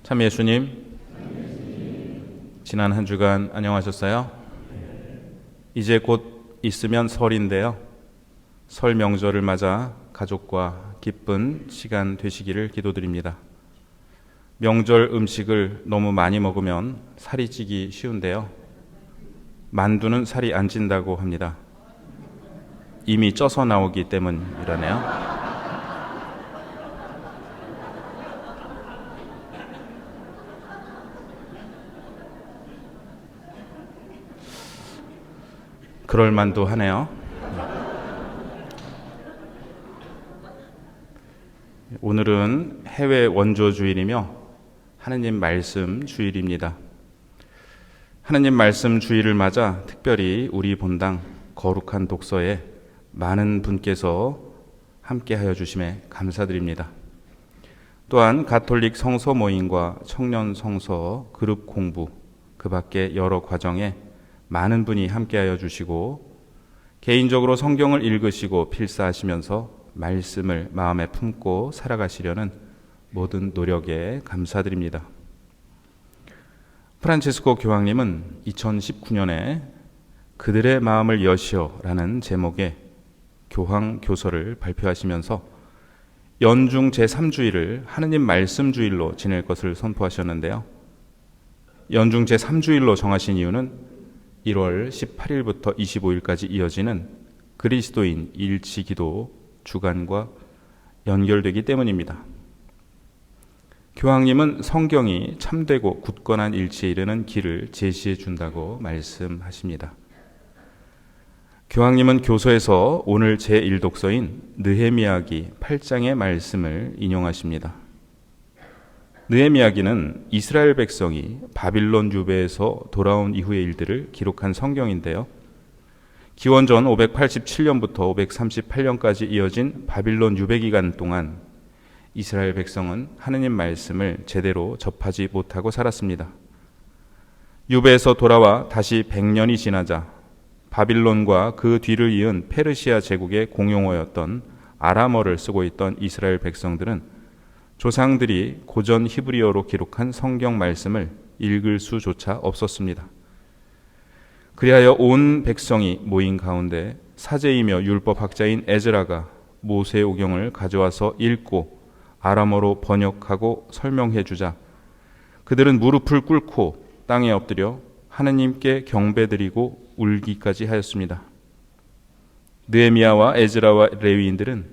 참 예수님, 지난 한 주간 안녕하셨어요? 이제 곧 있으면 설인데요. 설 명절을 맞아 가족과 기쁜 시간 되시기를 기도드립니다. 명절 음식을 너무 많이 먹으면 살이 찌기 쉬운데요. 만두는 살이 안 찐다고 합니다. 이미 쪄서 나오기 때문이라네요. 그럴 만도 하네요. 오늘은 해외 원조 주일이며 하느님 말씀 주일입니다. 하느님 말씀 주일을 맞아 특별히 우리 본당 거룩한 독서에 많은 분께서 함께하여 주심에 감사드립니다. 또한 가톨릭 성서 모임과 청년 성서 그룹 공부, 그 밖에 여러 과정에 많은 분이 함께하여 주시고 개인적으로 성경을 읽으시고 필사하시면서 말씀을 마음에 품고 살아가시려는 모든 노력에 감사드립니다. 프란치스코 교황님은 2019년에 그들의 마음을 여시어라는 제목의 교황 교서를 발표하시면서 연중 제3주일을 하느님 말씀 주일로 지낼 것을 선포하셨는데요. 연중 제3주일로 정하신 이유는 1월 18일부터 25일까지 이어지는 그리스도인 일치기도 주간과 연결되기 때문입니다. 교황님은 성경이 참되고 굳건한 일치에 이르는 길을 제시해 준다고 말씀하십니다. 교황님은 교서에서 오늘 제1독서인 느헤미야기 8장의 말씀을 인용하십니다. 느헤미야기는 이스라엘 백성이 바빌론 유배에서 돌아온 이후의 일들을 기록한 성경인데요. 기원전 587년부터 538년까지 이어진 바빌론 유배 기간 동안 이스라엘 백성은 하느님 말씀을 제대로 접하지 못하고 살았습니다. 유배에서 돌아와 다시 100년이 지나자 바빌론과 그 뒤를 이은 페르시아 제국의 공용어였던 아람어를 쓰고 있던 이스라엘 백성들은 조상들이 고전 히브리어로 기록한 성경 말씀을 읽을 수조차 없었습니다. 그리하여 온 백성이 모인 가운데 사제이며 율법학자인 에즈라가 모세오경을 가져와서 읽고 아람어로 번역하고 설명해 주자 그들은 무릎을 꿇고 땅에 엎드려 하느님께 경배드리고 울기까지 하였습니다. 느헤미야와 에즈라와 레위인들은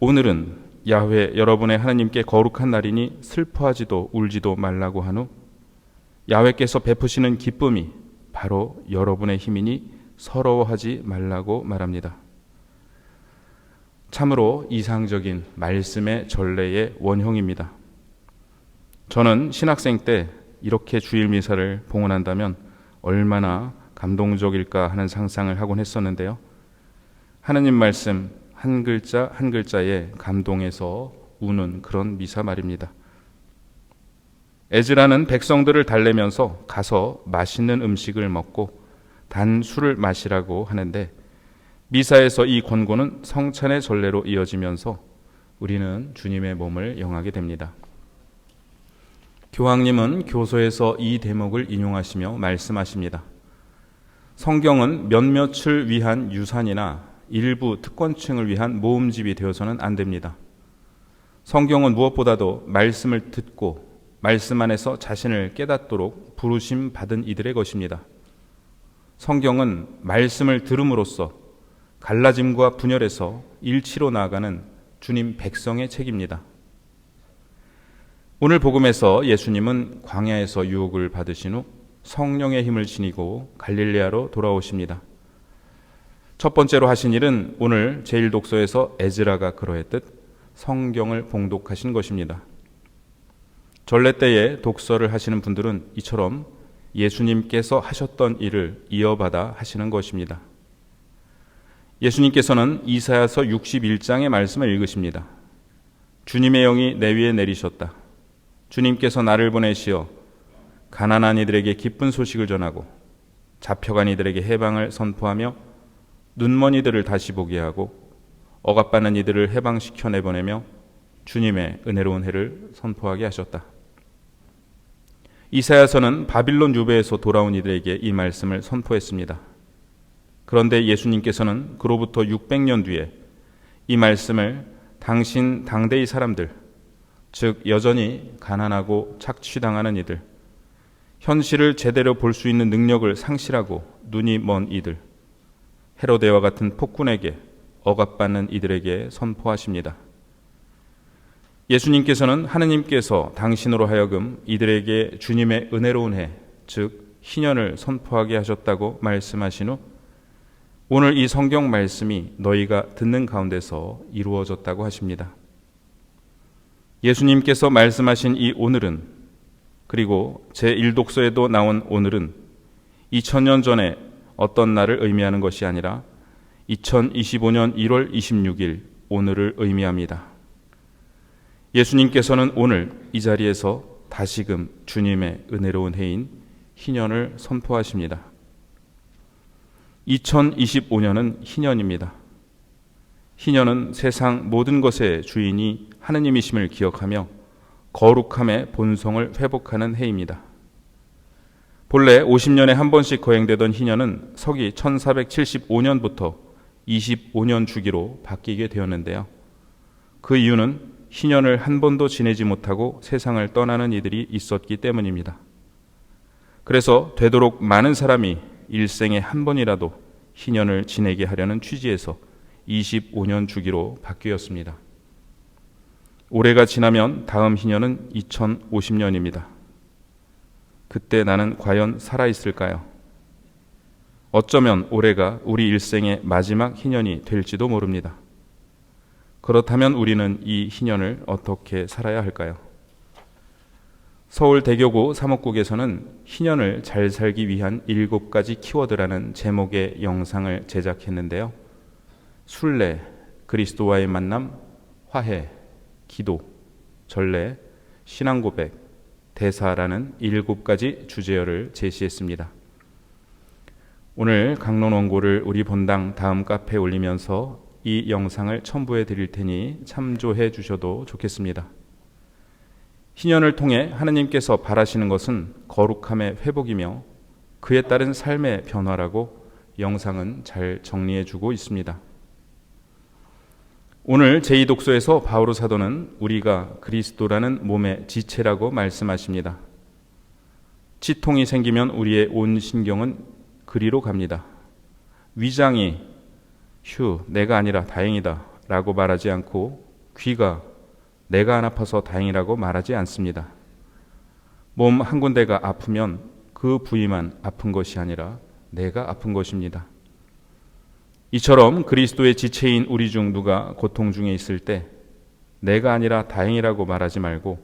오늘은 야훼 여러분의 하나님께 거룩한 날이니 슬퍼하지도 울지도 말라고 한 후 야훼께서 베푸시는 기쁨이 바로 여러분의 힘이니 서러워하지 말라고 말합니다. 참으로 이상적인 말씀의 전례의 원형입니다. 저는 신학생 때 이렇게 주일 미사를 봉헌한다면 얼마나 감동적일까 하는 상상을 하곤 했었는데요. 하느님 말씀 한 글자 한 글자에 감동해서 우는 그런 미사 말입니다. 에즈라는 백성들을 달래면서 가서 맛있는 음식을 먹고 단 술을 마시라고 하는데 미사에서 이 권고는 성찬의 전례로 이어지면서 우리는 주님의 몸을 영하게 됩니다. 교황님은 교서에서 이 대목을 인용하시며 말씀하십니다. 성경은 몇몇을 위한 유산이나 일부 특권층을 위한 모음집이 되어서는 안 됩니다. 성경은 무엇보다도 말씀을 듣고 말씀 안에서 자신을 깨닫도록 부르심 받은 이들의 것입니다. 성경은 말씀을 들음으로써 갈라짐과 분열에서 일치로 나아가는 주님 백성의 책입니다. 오늘 복음에서 예수님은 광야에서 유혹을 받으신 후 성령의 힘을 지니고 갈릴레아로 돌아오십니다. 첫 번째로 하신 일은 오늘 제1독서에서 에즈라가 그러했듯 성경을 봉독하신 것입니다. 전례 때에 독서를 하시는 분들은 이처럼 예수님께서 하셨던 일을 이어받아 하시는 것입니다. 예수님께서는 이사야서 61장의 말씀을 읽으십니다. 주님의 영이 내 위에 내리셨다. 주님께서 나를 보내시어 가난한 이들에게 기쁜 소식을 전하고 잡혀간 이들에게 해방을 선포하며 눈먼이들을 다시 보게 하고 억압받는 이들을 해방시켜 내보내며 주님의 은혜로운 해를 선포하게 하셨다. 이사야서는 바빌론 유배에서 돌아온 이들에게 이 말씀을 선포했습니다. 그런데 예수님께서는 그로부터 600년 뒤에 이 말씀을 당신 당대의 사람들, 즉 여전히 가난하고 착취당하는 이들, 현실을 제대로 볼 수 있는 능력을 상실하고 눈이 먼 이들, 헤로데와 같은 폭군에게 억압받는 이들에게 선포하십니다. 예수님께서는 하느님께서 당신으로 하여금 이들에게 주님의 은혜로운 해, 즉 희년을 선포하게 하셨다고 말씀하신 후 오늘 이 성경 말씀이 너희가 듣는 가운데서 이루어졌다고 하십니다. 예수님께서 말씀하신 이 오늘은, 그리고 제1독서에도 나온 오늘은 2000년 전에 어떤 날을 의미하는 것이 아니라 2025년 1월 26일 오늘을 의미합니다. 예수님께서는 오늘 이 자리에서 다시금 주님의 은혜로운 해인 희년을 선포하십니다. 2025년은 희년입니다. 희년은 세상 모든 것의 주인이 하느님이심을 기억하며 거룩함의 본성을 회복하는 해입니다. 본래 50년에 한 번씩 거행되던 희년은 서기 1475년부터 25년 주기로 바뀌게 되었는데요. 그 이유는 희년을 한 번도 지내지 못하고 세상을 떠나는 이들이 있었기 때문입니다. 그래서 되도록 많은 사람이 일생에 한 번이라도 희년을 지내게 하려는 취지에서 25년 주기로 바뀌었습니다. 올해가 지나면 다음 희년은 2050년입니다. 그때 나는 과연 살아있을까요? 어쩌면 올해가 우리 일생의 마지막 희년이 될지도 모릅니다. 그렇다면 우리는 이 희년을 어떻게 살아야 할까요? 서울대교구 사목국에서는 희년을 잘 살기 위한 7가지 키워드라는 제목의 영상을 제작했는데요. 순례, 그리스도와의 만남, 화해, 기도, 전례, 신앙고백, 대사라는 7가지 주제어를 제시했습니다. 오늘 강론 원고를 우리 본당 다음 카페에 올리면서 이 영상을 첨부해 드릴 테니 참조해 주셔도 좋겠습니다. 희년을 통해 하느님께서 바라시는 것은 거룩함의 회복이며 그에 따른 삶의 변화라고 영상은 잘 정리해 주고 있습니다. 오늘 제2독서에서 바오로 사도는 우리가 그리스도라는 몸의 지체라고 말씀하십니다. 치통이 생기면 우리의 온 신경은 그리로 갑니다. 위장이 휴, 내가 아니라 다행이다 라고 말하지 않고 귀가 내가 안 아파서 다행이라고 말하지 않습니다. 몸 한 군데가 아프면 그 부위만 아픈 것이 아니라 내가 아픈 것입니다. 이처럼 그리스도의 지체인 우리 중 누가 고통 중에 있을 때 내가 아니라 다행이라고 말하지 말고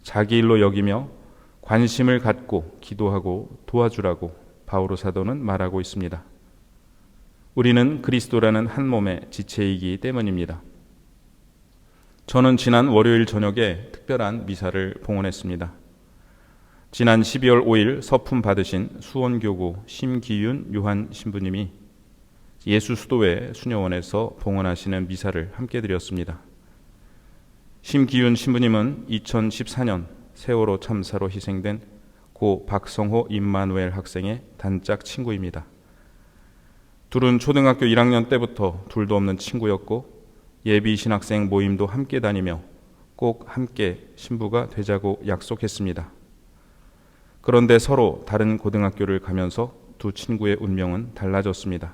자기 일로 여기며 관심을 갖고 기도하고 도와주라고 바오로 사도는 말하고 있습니다. 우리는 그리스도라는 한 몸의 지체이기 때문입니다. 저는 지난 월요일 저녁에 특별한 미사를 봉헌했습니다. 지난 12월 5일 서품 받으신 수원교구 심기윤 요한 신부님이 예수 수도회 수녀원에서 봉헌하시는 미사를 함께 드렸습니다. 심기윤 신부님은 2014년 세월호 참사로 희생된 고 박성호 임마누엘 학생의 단짝 친구입니다. 둘은 초등학교 1학년 때부터 둘도 없는 친구였고 예비 신학생 모임도 함께 다니며 꼭 함께 신부가 되자고 약속했습니다. 그런데 서로 다른 고등학교를 가면서 두 친구의 운명은 달라졌습니다.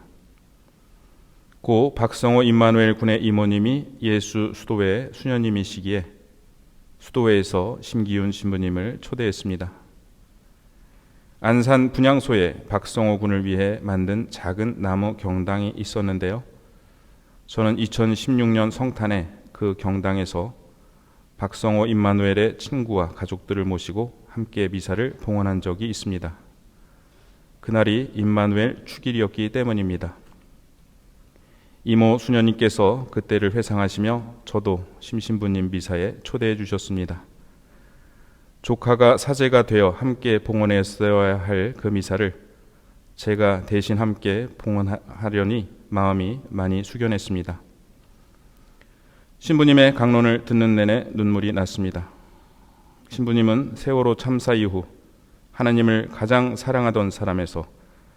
고 박성호 임마누엘 군의 이모님이 예수 수도회 수녀님이시기에 수도회에서 심기윤 신부님을 초대했습니다. 안산 분향소에 박성호 군을 위해 만든 작은 나무 경당이 있었는데요. 저는 2016년 성탄에 그 경당에서 박성호 임마누엘의 친구와 가족들을 모시고 함께 미사를 봉헌한 적이 있습니다. 그날이 임마누엘 축일이었기 때문입니다. 이모 수녀님께서 그때를 회상하시며 저도 심신부님 미사에 초대해 주셨습니다. 조카가 사제가 되어 함께 봉헌했어야 할 그 미사를 제가 대신 함께 봉헌하려니 마음이 많이 숙연했습니다. 신부님의 강론을 듣는 내내 눈물이 났습니다. 신부님은 세월호 참사 이후 하나님을 가장 사랑하던 사람에서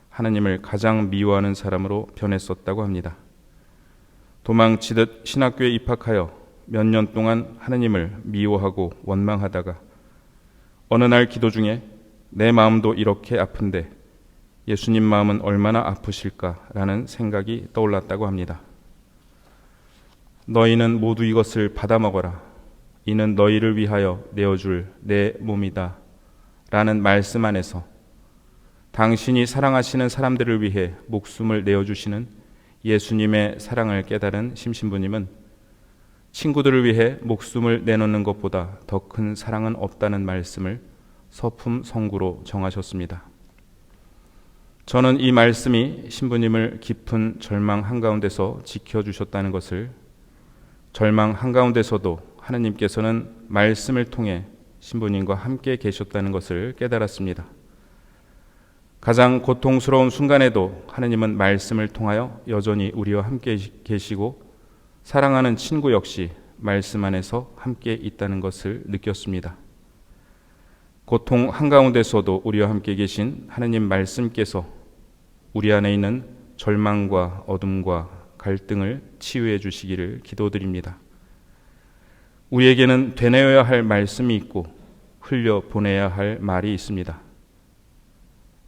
하나님을 가장 미워하는 사람으로 변했었다고 합니다. 도망치듯 신학교에 입학하여 몇 년 동안 하나님을 미워하고 원망하다가 어느 날 기도 중에 내 마음도 이렇게 아픈데 예수님 마음은 얼마나 아프실까라는 생각이 떠올랐다고 합니다. 너희는 모두 이것을 받아 먹어라. 이는 너희를 위하여 내어줄 내 몸이다. 라는 말씀 안에서 당신이 사랑하시는 사람들을 위해 목숨을 내어주시는 예수님의 사랑을 깨달은 심신부님은 친구들을 위해 목숨을 내놓는 것보다 더 큰 사랑은 없다는 말씀을 서품 성구로 정하셨습니다. 저는 이 말씀이 신부님을 깊은 절망 한가운데서 지켜주셨다는 것을, 절망 한가운데서도 하느님께서는 말씀을 통해 신부님과 함께 계셨다는 것을 깨달았습니다. 가장 고통스러운 순간에도 하느님은 말씀을 통하여 여전히 우리와 함께 계시고 사랑하는 친구 역시 말씀 안에서 함께 있다는 것을 느꼈습니다. 고통 한가운데서도 우리와 함께 계신 하느님 말씀께서 우리 안에 있는 절망과 어둠과 갈등을 치유해 주시기를 기도드립니다. 우리에게는 되뇌어야 할 말씀이 있고 흘려보내야 할 말이 있습니다.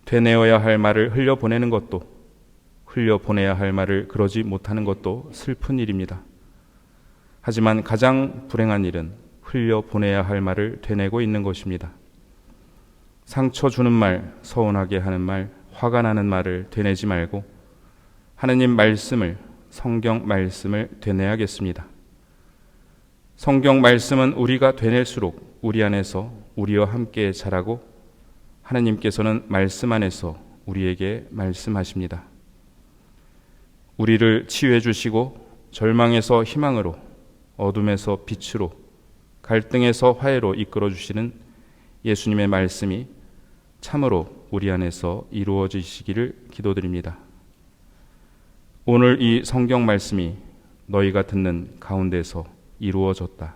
되뇌어야 할 말을 흘려보내는 것도, 흘려보내야 할 말을 그러지 못하는 것도 슬픈 일입니다. 하지만 가장 불행한 일은 흘려보내야 할 말을 되뇌고 있는 것입니다. 상처 주는 말, 서운하게 하는 말, 화가 나는 말을 되뇌지 말고 하느님 말씀을, 성경 말씀을 되뇌야겠습니다. 성경 말씀은 우리가 되낼수록 우리 안에서 우리와 함께 자라고 하나님께서는 말씀 안에서 우리에게 말씀하십니다. 우리를 치유해 주시고 절망에서 희망으로, 어둠에서 빛으로, 갈등에서 화해로 이끌어 주시는 예수님의 말씀이 참으로 우리 안에서 이루어지시기를 기도드립니다. 오늘 이 성경 말씀이 너희가 듣는 가운데서 이루어졌다.